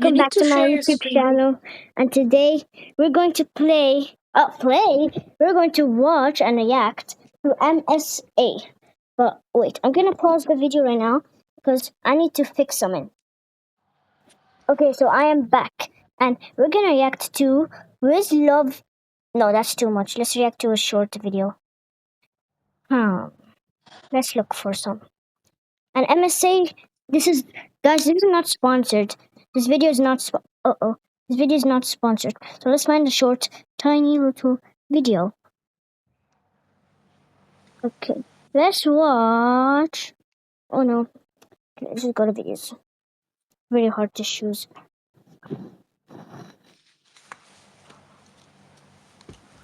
welcome back to my YouTube channel. And today we're going to we're going to watch and react to MSA. But wait, I'm gonna pause the video right now because I need to fix something. Okay, so I am back and we're gonna react to Where's Love. No, that's too much. Let's react to a short video. Let's look for some. And MSA, this is not sponsored. This video is not This video is not sponsored. So let's find a short, tiny little video. Okay. Let's watch. Oh no. Let's just go to videos. Very hard to choose.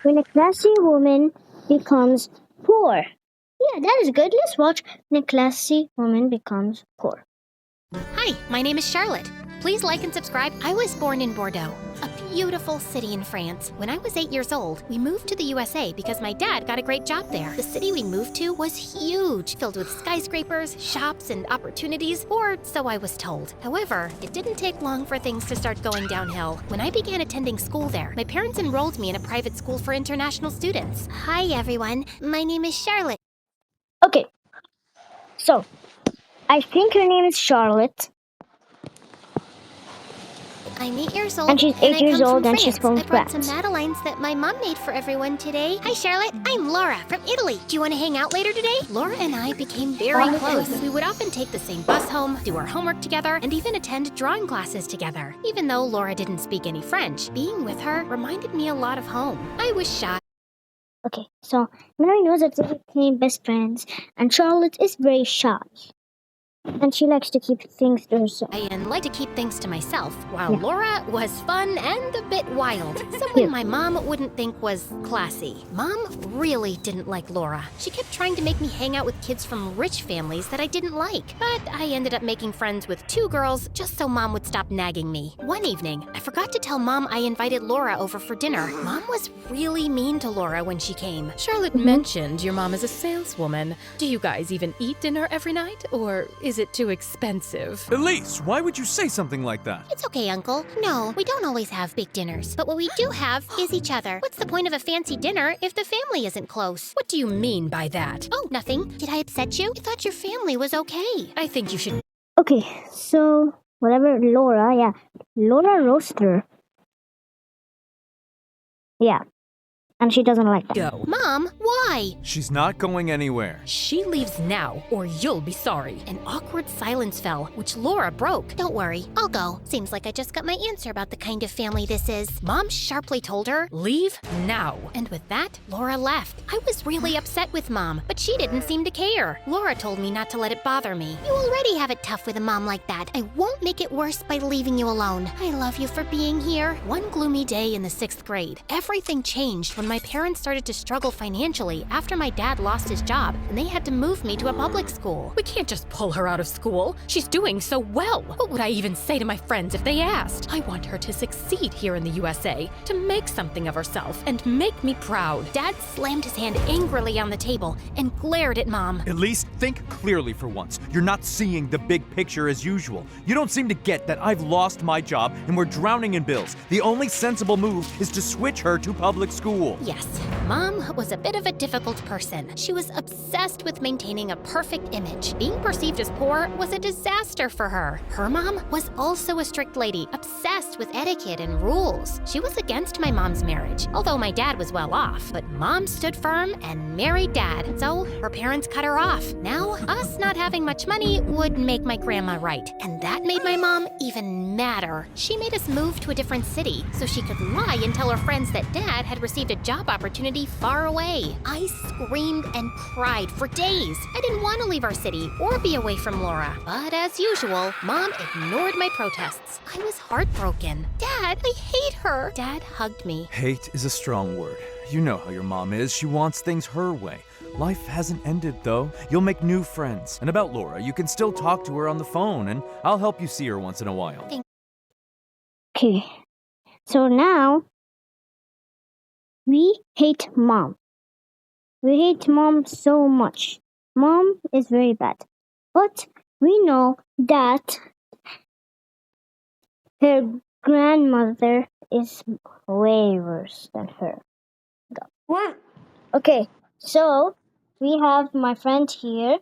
When a classy woman becomes poor. Yeah, that is good. Let's watch when a classy woman becomes poor. Hi, my name is Charlotte. Please like and subscribe. I was born in Bordeaux, a beautiful city in France. When I was 8 years old, we moved to the USA because my dad got a great job there. The city we moved to was huge, filled with skyscrapers, shops, and opportunities, or so I was told. However, it didn't take long for things to start going downhill. When I began attending school there, my parents enrolled me in a private school for international students. Hi, everyone. My name is Charlotte. Okay, so I think her name is Charlotte. I'm 8 years old. And she's 8 years old and she's from France. I brought France. some Madeleines that my mom made for everyone today. Hi, Charlotte. I'm Laura from Italy. Do you want to hang out later today? Laura and I became very close. We would often take the same bus home, do our homework together, and even attend drawing classes together. Even though Laura didn't speak any French, being with her reminded me a lot of home. I was shy. Okay, so now we know that they became best friends, and Charlotte is very shy. And she likes to keep things to herself. And like to keep things to myself, while Laura was fun and a bit wild. Something my mom wouldn't think was classy. Mom really didn't like Laura. She kept trying to make me hang out with kids from rich families that I didn't like. But I ended up making friends with 2 girls just so Mom would stop nagging me. One evening, I forgot to tell Mom I invited Laura over for dinner. Mom was really mean to Laura when she came. Charlotte mentioned your mom is a saleswoman. Do you guys even eat dinner every night, or is it too expensive? Elise, why would you say something like that? It's okay, Uncle. No, we don't always have big dinners. But what we do have is each other. What's the point of a fancy dinner if the family isn't close? What do you mean by that? Oh, nothing. Did I upset you? I thought your family was okay. I think you should... Okay, so whatever, Laura roasted her. Yeah. And she doesn't like that. Go. Mom, why? She's not going anywhere. She leaves now, or you'll be sorry. An awkward silence fell, which Laura broke. Don't worry, I'll go. Seems like I just got my answer about the kind of family this is. Mom sharply told her, Leave now. and with that, Laura left. I was really upset with Mom, but she didn't seem to care. Laura told me not to let it bother me. You already have it tough with a mom like that. I won't make it worse by leaving you alone. I love you for being here. One gloomy day in the 6th grade, everything changed when my parents started to struggle financially after my dad lost his job and they had to move me to a public school. We can't just pull her out of school. She's doing so well. What would I even say to my friends if they asked? I want her to succeed here in the USA, to make something of herself and make me proud. Dad slammed his hand angrily on the table and glared at Mom. Elise, think clearly for once. You're not seeing the big picture as usual. You don't seem to get that I've lost my job and we're drowning in bills. The only sensible move is to switch her to public school. Yes, Mom was a bit of a difficult person. She was obsessed with maintaining a perfect image. Being perceived as poor was a disaster for her. Her mom was also a strict lady, obsessed with etiquette and rules. She was against my mom's marriage, although my dad was well off. But Mom stood firm and married Dad, so her parents cut her off. Now, us not having much money would make my grandma right, and that made my mom even madder. She made us move to a different city so she could lie and tell her friends that Dad had received a job opportunity far away. I screamed and cried for days. I didn't want to leave our city or be away from Laura. But as usual, Mom ignored my protests. I was heartbroken. Dad, I hate her. Dad hugged me. Hate is a strong word. You know how your mom is. She wants things her way. Life hasn't ended, though. You'll make new friends. And about Laura, you can still talk to her on the phone, and I'll help you see her once in a while. Okay, so now we hate Mom. We hate Mom so much. Mom is very bad. But we know that her grandmother is way worse than her. What? Okay, so we have my friend here.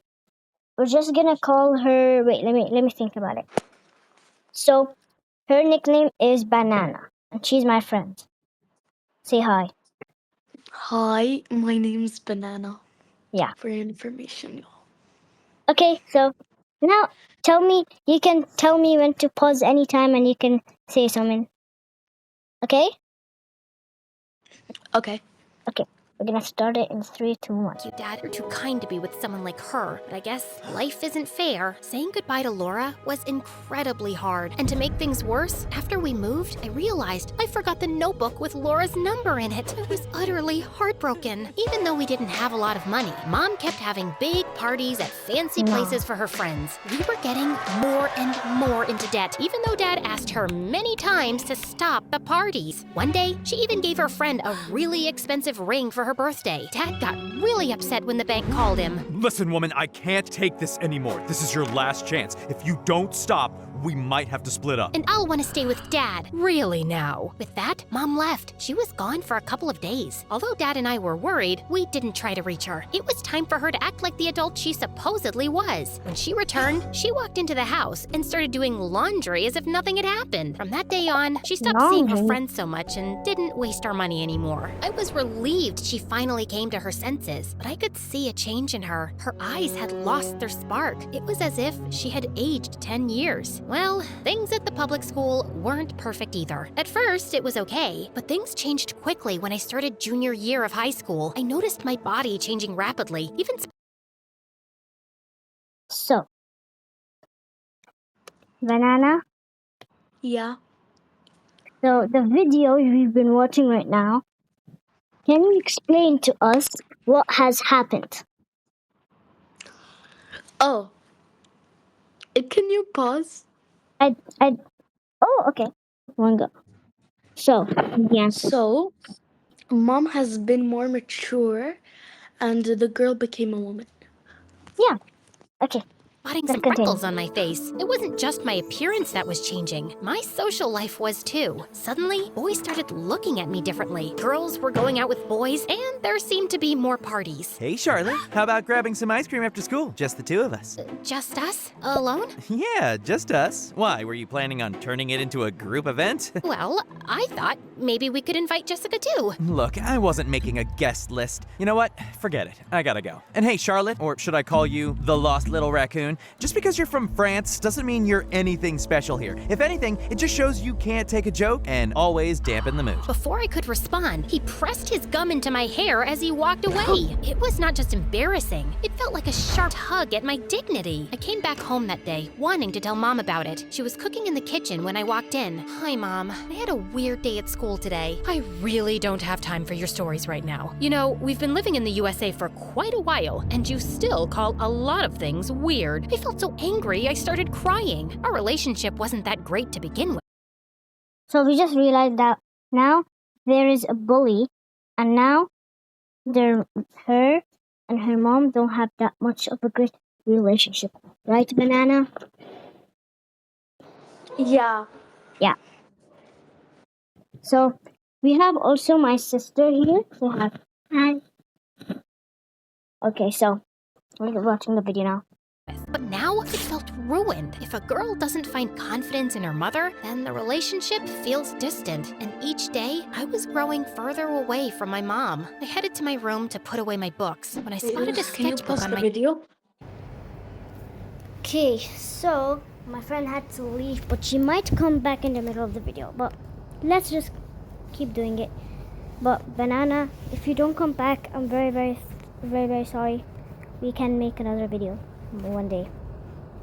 We're just gonna call her. Wait, let me think about it. So her nickname is Banana, and she's my friend. Say hi. Hi, my name's Banana. Yeah. For your information, y'all. Okay, so now tell me. You can tell me when to pause anytime, and you can say something. Okay. Okay. Okay. We're gonna start it in 3, 2, 1. You, Dad, you're too kind to be with someone like her, but I guess life isn't fair. Saying goodbye to Laura was incredibly hard, and to make things worse, after we moved, I realized I forgot the notebook with Laura's number in it. I was utterly heartbroken. Even though we didn't have a lot of money, Mom kept having big parties at fancy places for her friends. We were getting more and more into debt, even though Dad asked her many times to stop the parties. One day, she even gave her friend a really expensive ring for her birthday. Dad got really upset when the bank called him. Listen, woman, I can't take this anymore. This is your last chance. If you don't stop, we might have to split up. And I'll want to stay with Dad. Really now? With that, Mom left. She was gone for a couple of days. Although Dad and I were worried, we didn't try to reach her. It was time for her to act like the adult she supposedly was. When she returned, she walked into the house and started doing laundry as if nothing had happened. From that day on, she stopped seeing her Laundry? friends so much and didn't waste our money anymore. I was relieved she finally came to her senses, but I could see a change in her. Her eyes had lost their spark. It was as if she had aged 10 years. Well, things at the public school weren't perfect either. At first, it was okay, but things changed quickly when I started junior year of high school. I noticed my body changing rapidly, even So, Banana. Yeah. So the video we've been watching right now. Can you explain to us what has happened? Oh. Can you pause? Oh, okay. One go. So, the answer. So, Mom has been more mature, and the girl became a woman. Yeah. Okay. spotting Let's some continue. freckles on my face. It wasn't just my appearance that was changing. My social life was too. Suddenly, boys started looking at me differently. Girls were going out with boys, and there seemed to be more parties. Hey, Charlotte. How about grabbing some ice cream after school? Just the two of us. Just us? Alone? Yeah, just us. Why, were you planning on turning it into a group event? Well, I thought maybe we could invite Jessica too. Look, I wasn't making a guest list. You know what? Forget it. I gotta go. And hey, Charlotte, or should I call you the Lost Little Raccoon? Just because you're from France doesn't mean you're anything special here. If anything, it just shows you can't take a joke and always dampen the mood. Before I could respond, he pressed his gum into my hair as he walked away. It was not just embarrassing, it felt like a sharp tug at my dignity. I came back home that day, wanting to tell Mom about it. She was cooking in the kitchen when I walked in. Hi, Mom. I had a weird day at school today. I really don't have time for your stories right now. You know, we've been living in the USA for quite a while, and you still call a lot of things weird. I felt so angry, I started crying. Our relationship wasn't that great to begin with. So we just realized that now there is a bully, and now her and her mom don't have that much of a good relationship. Right, Banana? Yeah. Yeah. So we have also my sister here. Say hi. Hi. Okay, so we're watching the video now. But now it felt ruined. If a girl doesn't find confidence in her mother, then the relationship feels distant. And each day, I was growing further away from my mom. I headed to my room to put away my books when I spotted a Can you sketchbook pause on the my... video? Okay, so my friend had to leave, but she might come back in the middle of the video. But let's just keep doing it. But Banana, if you don't come back, I'm very, very, very, very sorry. We can make another video one day.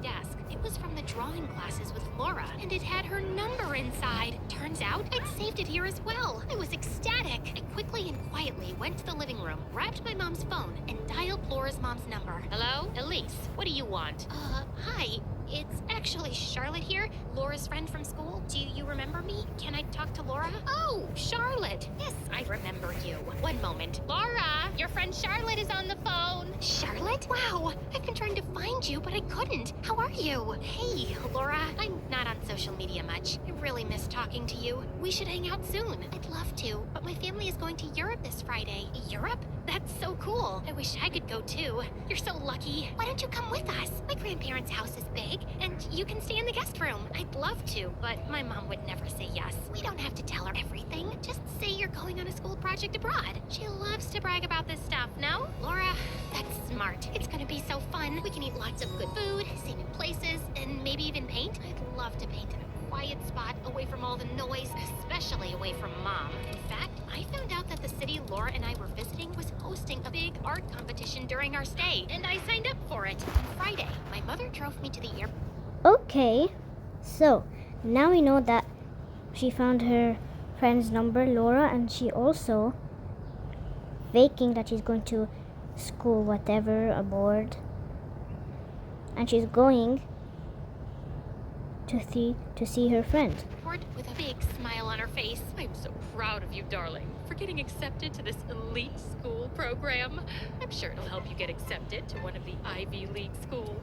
desk. It was from the drawing classes with Laura, and it had her number inside. Turns out I'd saved it here as well. I was ecstatic. I quickly and quietly went to the living room, grabbed my mom's phone, and dialed Laura's mom's number. Hello? Elise, what do you want? Hi. It's actually Charlotte here, Laura's friend from school. Do you remember me? Can I talk to Laura? Oh, Charlotte. Yes, I remember you. One moment. Laura, your friend Charlotte is on the phone. phone. Charlotte? Wow, I've been trying to find you, but I couldn't. How are you? Hey, Laura. I'm not on social media much. I really miss talking to you. We should hang out soon. I'd love to, but my family is going to Europe this Friday. Europe? That's so cool. I wish I could go too. You're so lucky. Why don't you come with us? My grandparents' house is big, and you can stay in the guest room. I'd love to, but my mom would never say yes. We don't have to tell her everything. Just say you're going on a school project abroad. She loves to brag about this stuff, no? Laura, that's smart. It's gonna be so fun. We can eat lots of good food, see new places, and maybe even paint. I'd love to paint in a quiet spot away from all the noise, especially away from Mom. In fact, I found out that the city Laura and I were visiting was hosting a big art competition during our stay, and I signed up for it. On Friday, my mother drove me to the airport. Okay, so now we know that she found her friend's number, Laura, and she also faking that she's going to school, whatever, aboard, and she's going to see her friend. With a big smile on her face. I'm so proud of you, darling, for getting accepted to this elite school program. I'm sure it'll help you get accepted to one of the Ivy League schools.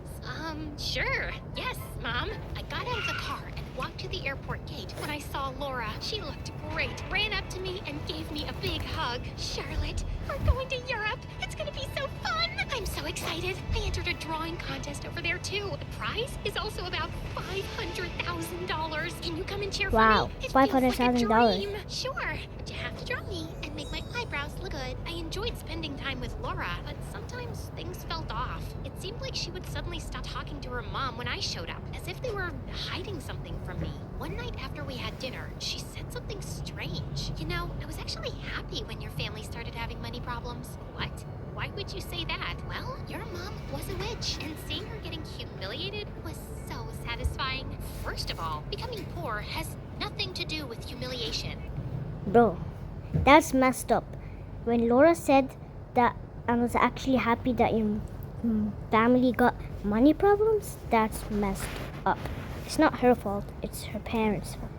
Sure. Yes, Mom. I got out of the car and walked to the airport gate when I saw Laura. She looked great, ran up to me and gave me a big hug. Charlotte, we're going to Europe. It's gonna be so fun. I'm so excited. I entered a drawing contest over there too. The prize is also about $500,000. Can you come and cheer Wow, for me? It feels like a $500,000. dream. Sure, but you have to draw me and make my eyebrows look good. I enjoyed spending time with Laura, but sometimes things felt off. It seemed like she would suddenly stop talking to her mom when I showed up, as if they were hiding something from me. One night after we had dinner, she said something strange. You know, I was actually happy when your family started having money problems. What? Why would you say that? Well, your mom was a witch, and seeing her getting humiliated was so satisfying. First of all, becoming poor has nothing to do with humiliation. Bro, that's messed up. When Laura said that I was actually happy that your family got money problems, that's messed up. It's not her fault, it's her parents' fault.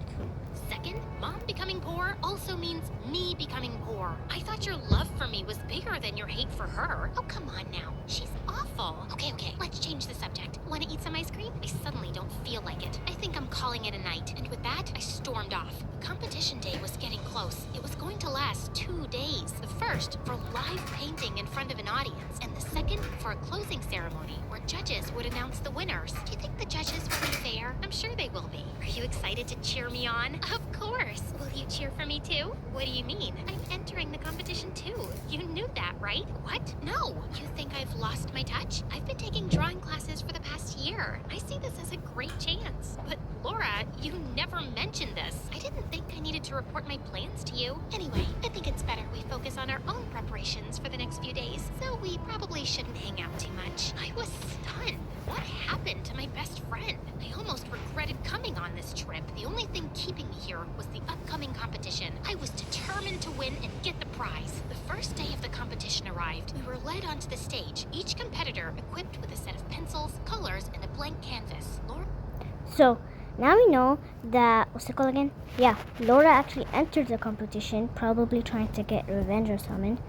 Second, Mom becoming poor also means me becoming poor. I thought your love for me was bigger than your hate for her. Oh, come on now. She's awful. Okay, let's change the subject. Want to eat some ice cream? I suddenly don't feel like it. I think I'm calling it a night. And with that, I stormed off. The competition day was getting close. It was going to last 2 days. The first for live painting in front of an audience, and the second for a closing ceremony where judges would announce the winners. Do you think the judges will be fair? I'm sure they will be. Are you excited to cheer me on? Of course. Will you cheer for me too? What do you mean? I'm entering the competition too. You knew that, right? What? No. You think I've lost my touch? I've been taking drawing classes for the past year. I see this as a great chance. But Laura, you never mentioned this. I didn't think I needed to report my plans to you. Anyway, I think it's better we focus on our own preparations for the next few days, so we probably shouldn't hang out too much. I was stunned. What happened to my best friend? I almost regretted coming on this trip. The only thing keeping me here was the upcoming competition. I was determined to win and get the prize. The first day of the competition arrived. We were led onto the stage, each competitor equipped with a set of pencils, colors, and a blank canvas. Laura. So, now we know that, what's it called again? Yeah, Laura actually entered the competition, probably trying to get revenge or something.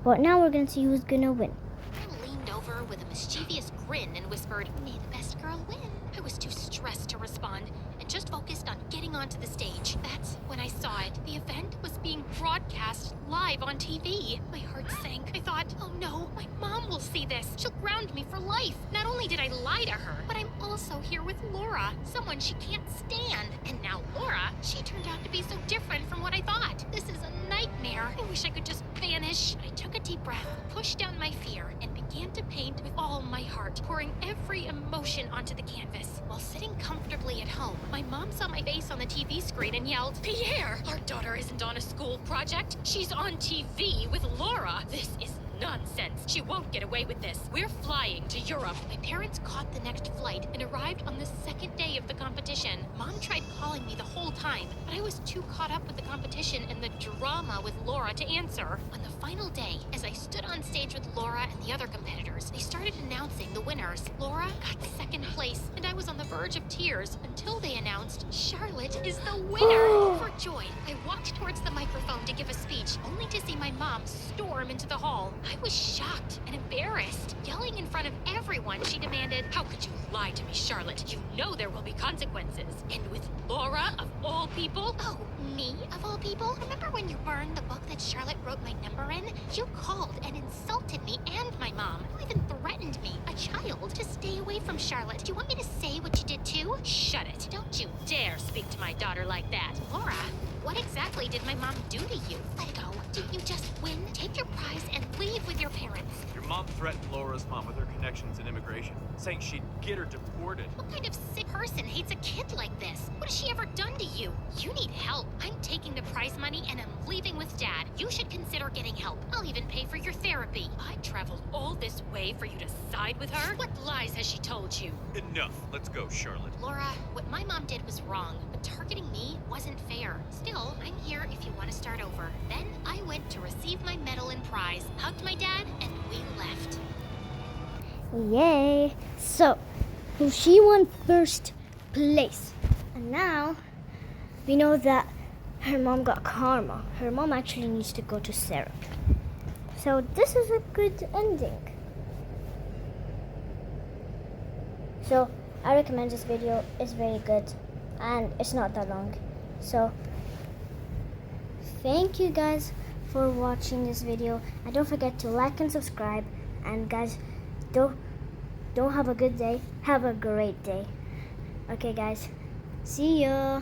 But now we're gonna see who's gonna win. I leaned over with a mischievous grin and whispered, "May the best girl win." I was too stressed to respond and just focused on getting onto the stage. That's when I saw it. The event was being broadcast live on TV. My heart sank. I thought, oh no, my mom will see this. She'll ground me for life. Not only did I lie to her, but I'm also here with Laura, someone she can't stand. And now Laura, she turned out to be so different from what I thought. This is a nightmare. I wish I could just vanish. I took a deep breath, pushed down my fear, and began to paint with all my heart, pouring every emotion onto the canvas. While sitting comfortably at home, my mom saw my face on the TV screen and yelled, "Pierre, our daughter isn't on a school project. She's on TV with Laura. This is nonsense. She won't get away with this. We're flying to Europe." My parents caught the next flight and arrived on the second day of the competition. Mom tried calling me the whole time, but I was too caught up with the competition and the drama with Laura to answer. On the final day, as I stood on stage with Laura and the other competitors, they started announcing the winners. Laura got second place, and I was on the verge of tears until they announced Charlotte is the winner. For joy, I walked towards the microphone to give a speech, only to see my mom storm into the hall. I was shocked and embarrassed. Yelling in front of everyone, she demanded, "How could you lie to me, Charlotte? You know there will be consequences." And with Laura, of all people? Oh, me, of all people? Remember when you burned the book that Charlotte wrote my number in? You called and insulted me and my mom. You even threatened me, a child, to stay away from Charlotte. Do you want me to say what you did too? Shut it. Don't you dare speak to my daughter like that. Laura, what exactly did my mom do to you? Let it go. Didn't you just win? Take your prize and leave with your parents. Your mom threatened Laura's mom with her connections in immigration, saying she'd get her deported. What kind of sick person hates a kid like this? What has she ever done to you? You need help. I'm taking the prize money and I'm leaving with Dad. You should consider getting help. I'll even pay for your therapy. I traveled all this way for you to side with her? What lies has she told you? Enough. Let's go, Charlotte. Laura, what my mom did was wrong, but targeting me wasn't fair. Still, I'm here if you want to start over. Then I went to receive my medal and prize, hugged my dad, and we left. Yay! So, she won first place. And now, we know that her mom got karma. Her mom actually needs to go to therapy. So, this is a good ending. So, I recommend this video. It's very good. And it's not that long. So, thank you guys for watching this video. And don't forget to like and subscribe. And guys, don't have a good day. Have a great day. Okay, guys. See ya.